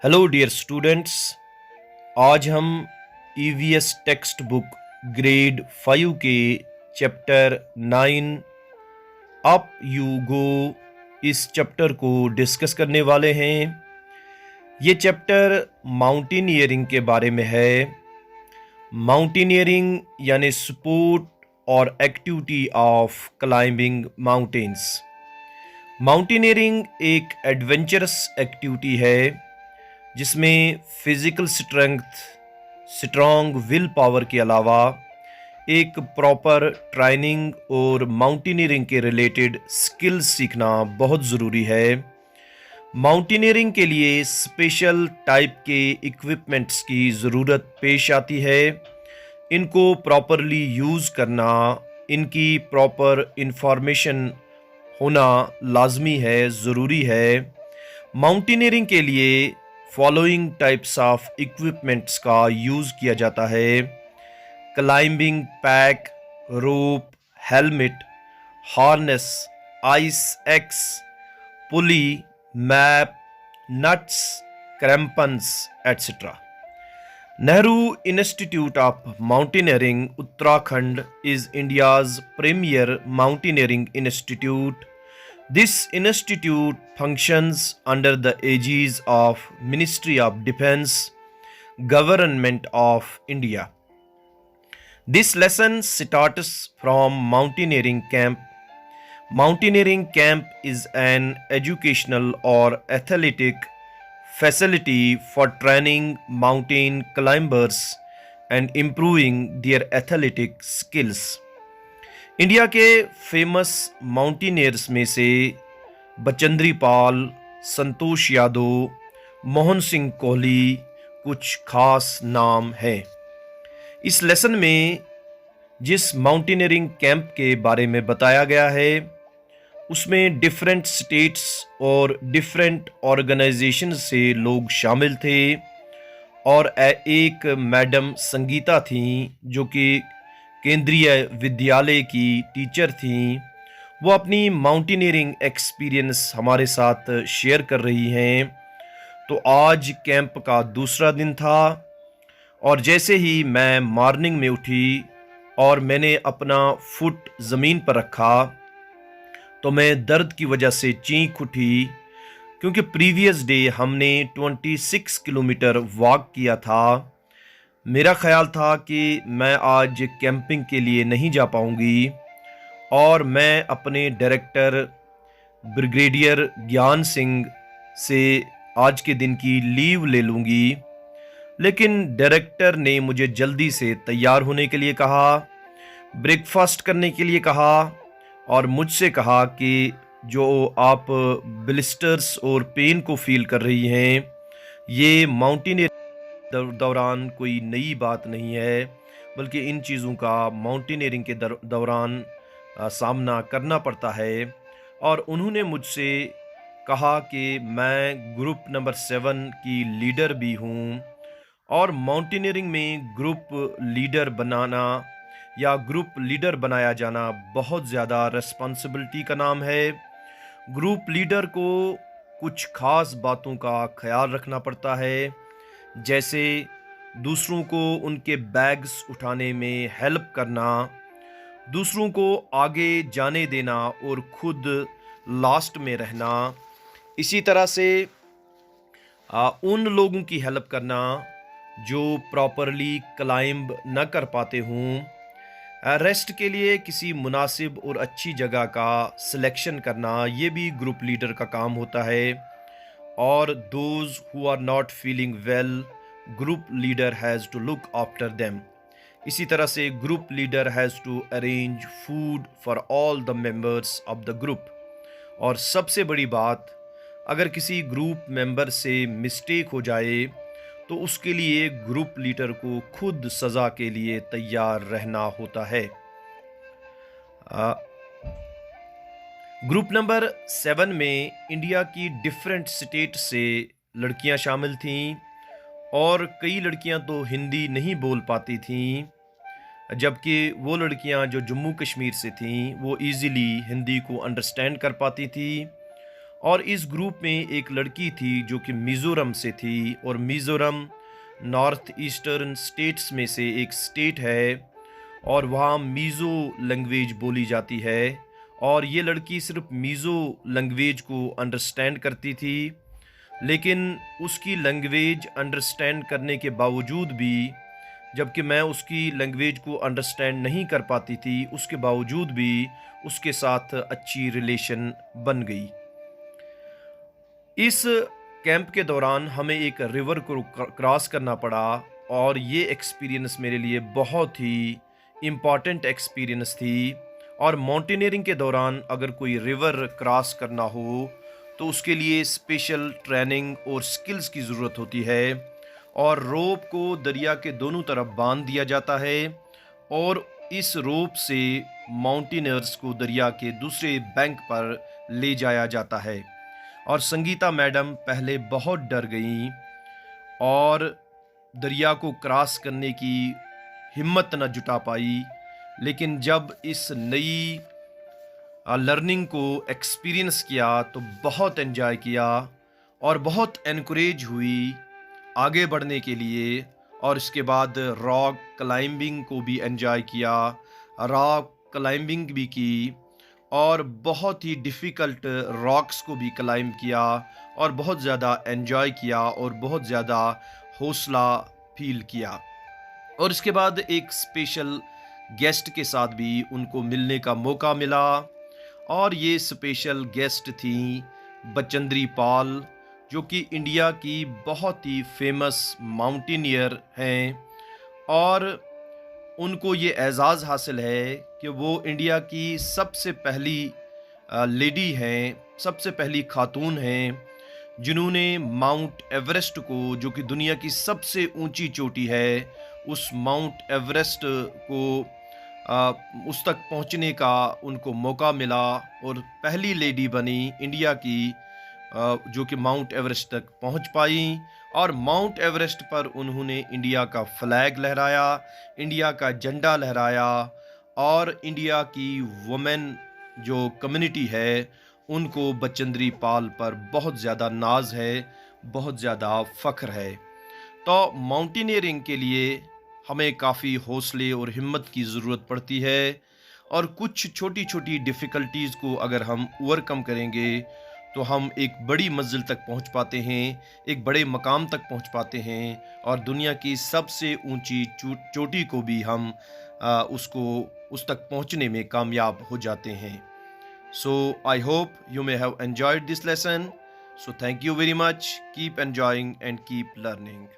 Hello dear students. आज हम EVS text book grade 5 के चैप्टर 9 अप यू गो इस चैप्टर को डिस्कस करने वाले हैं। ये चैप्टर माउंटेनियरिंग के बारे में है। माउंटेनियरिंग यानी स्पोर्ट और activity of climbing mountains. Mountaineering एक एडवेंचरस एक्टिविटी है जिसमें physical strength, strong will power के अलावा एक प्रॉपर ट्रेनिंग और माउंटेनियरिंग के रिलेटेड स्किल्स सीखना बहुत ज़रूरी है। माउंटेनियरिंग के लिए स्पेशल टाइप के इक्विपमेंट्स की ज़रूरत पेश आती है। इनको प्रॉपरली यूज़ करना, इनकी प्रॉपर इंफॉर्मेशन होना लाजमी है, ज़रूरी है। माउंटेनियरिंग के लिए फॉलोइंग टाइप्स ऑफ इक्विपमेंट्स का यूज़ किया जाता है: climbing pack, rope, helmet, harness, ice axe, pulley, map, nuts, crampons etcetera. Nehru institute of mountaineering Uttarakhand is India's premier mountaineering institute. This institute functions under the aegis of Ministry of Defence, Government of India. This lesson starts from Mountaineering Camp. Mountaineering Camp is an educational or athletic facility for training mountain climbers and improving their athletic skills. India के famous mountaineers में से बचेंद्री पाल, संतोष यादव, मोहन सिंह कोहली कुछ खास नाम हैं। इस lesson में जिस माउंटेनियरिंग कैंप के बारे में बताया गया है उसमें डिफरेंट स्टेट्स और डिफरेंट ऑर्गेनाइजेशन से लोग शामिल थे और एक मैडम संगीता थी जो कि केंद्रीय विद्यालय की टीचर थी। वो अपनी माउंटेनियरिंग एक्सपीरियंस हमारे साथ शेयर कर रही हैं। तो आज कैंप का दूसरा दिन था और जैसे ही मैं मॉर्निंग में उठी और मैंने अपना फुट ज़मीन पर रखा तो मैं दर्द की वजह से चीख उठी, क्योंकि प्रीवियस डे हमने 26 किलोमीटर वॉक किया था। मेरा ख्याल था कि मैं आज कैंपिंग के लिए नहीं जा पाऊंगी और मैं अपने डायरेक्टर ब्रिगेडियर ज्ञान सिंह से आज के दिन की लीव ले लूँगी। लेकिन डायरेक्टर ने मुझे जल्दी से तैयार होने के लिए कहा, ब्रेकफास्ट करने के लिए कहा और मुझसे कहा कि जो आप ब्लिस्टर्स और पेन को फील कर रही हैं ये माउंटेनियरिंग दौरान कोई नई बात नहीं है, बल्कि इन चीज़ों का माउंटेनियरिंग के दौरान सामना करना पड़ता है। और उन्होंने मुझसे कहा कि मैं ग्रुप नंबर 7 की लीडर भी हूँ और माउंटेनियरिंग में ग्रुप लीडर बनाना या ग्रुप लीडर बनाया जाना बहुत ज़्यादा रिस्पॉन्सिबिलिटी का नाम है। ग्रुप लीडर को कुछ खास बातों का ख्याल रखना पड़ता है, जैसे दूसरों को उनके बैग्स उठाने में हेल्प करना, दूसरों को आगे जाने देना और खुद लास्ट में रहना। इसी तरह से उन लोगों की हेल्प करना जो प्रॉपरली क्लाइंब न कर पाते हों। रेस्ट के लिए किसी मुनासिब और अच्छी जगह का सिलेक्शन करना ये भी ग्रुप लीडर का काम होता है। और those who are not feeling well, group leader has to look after them. इसी तरह से group leader has to arrange food for all the members of the group. और सबसे बड़ी बात, अगर किसी ग्रुप मेंबर से मिस्टेक हो जाए तो उसके लिए ग्रुप लीडर को खुद सज़ा के लिए तैयार रहना होता है। ग्रुप नंबर 7 में इंडिया की डिफरेंट स्टेट से लड़कियां शामिल थीं और कई लड़कियां तो हिंदी नहीं बोल पाती थीं, जबकि वो लड़कियां जो जम्मू कश्मीर से थीं वो इजीली हिंदी को अंडरस्टैंड कर पाती थी। और इस ग्रुप में एक लड़की थी जो कि मिज़ोरम से थी, और मिज़ोरम नॉर्थ ईस्टर्न स्टेट्स में से एक स्टेट है और वहाँ मीज़ो लैंग्वेज बोली जाती है। और ये लड़की सिर्फ मीज़ो लैंग्वेज को अंडरस्टैंड करती थी, लेकिन उसकी लैंग्वेज अंडरस्टैंड करने के बावजूद भी, जबकि मैं उसकी लैंग्वेज को अंडरस्टैंड नहीं कर पाती थी, उसके बावजूद भी उसके साथ अच्छी रिलेशन बन गई। इस कैंप के दौरान हमें एक रिवर को क्रॉस करना पड़ा, और ये एक्सपीरियंस मेरे लिए बहुत ही इम्पॉर्टेंट एक्सपीरियंस थी। और माउंटेनियरिंग के दौरान अगर कोई रिवर क्रॉस करना हो तो उसके लिए स्पेशल ट्रेनिंग और स्किल्स की ज़रूरत होती है, और रोप को दरिया के दोनों तरफ बांध दिया जाता है, और इस रोप से माउंटेनियर्स को दरिया के दूसरे बैंक पर ले जाया जाता है। और संगीता मैडम पहले बहुत डर गईं और दरिया को क्रॉस करने की हिम्मत न जुटा पाई, लेकिन जब इस नई लर्निंग को एक्सपीरियंस किया तो बहुत एंजॉय किया और बहुत एनकरेज हुई आगे बढ़ने के लिए। और इसके बाद रॉक क्लाइंबिंग को भी एंजॉय किया, रॉक क्लाइंबिंग भी की, और बहुत ही डिफ़िकल्ट रॉक्स को भी क्लाइंब किया, और बहुत ज़्यादा एंजॉय किया और बहुत ज़्यादा हौसला फील किया। और इसके बाद एक स्पेशल गेस्ट के साथ भी उनको मिलने का मौका मिला, और ये स्पेशल गेस्ट थी बचेंद्री पाल, जो कि इंडिया की बहुत ही फेमस माउंटेनियर हैं। और उनको ये एज़ाज़ हासिल है कि वो इंडिया की सबसे पहली लेडी हैं, सबसे पहली खातून हैं जिन्होंने माउंट एवरेस्ट को, जो कि दुनिया की सबसे ऊंची चोटी है, उस माउंट एवरेस्ट को उस तक पहुंचने का उनको मौका मिला, और पहली लेडी बनी इंडिया की जो कि माउंट एवरेस्ट तक पहुंच पाई। और माउंट एवरेस्ट पर उन्होंने इंडिया का फ्लैग लहराया, इंडिया का झंडा लहराया, और इंडिया की वुमेन जो कम्युनिटी है उनको बचेंद्री पाल पर बहुत ज़्यादा नाज है, बहुत ज़्यादा फ़ख्र है। तो माउंटेनियरिंग के लिए हमें काफ़ी हौसले और हिम्मत की ज़रूरत पड़ती है, और कुछ छोटी छोटी डिफ़िकल्टीज़ को अगर हम ओवरकम करेंगे तो हम एक बड़ी मंजिल तक पहुंच पाते हैं, एक बड़े मकाम तक पहुंच पाते हैं, और दुनिया की सबसे ऊंची चोटी को भी हम उसको उस तक पहुंचने में कामयाब हो जाते हैं। So I hope you may have enjoyed this lesson. So thank you very much. Keep enjoying and keep learning.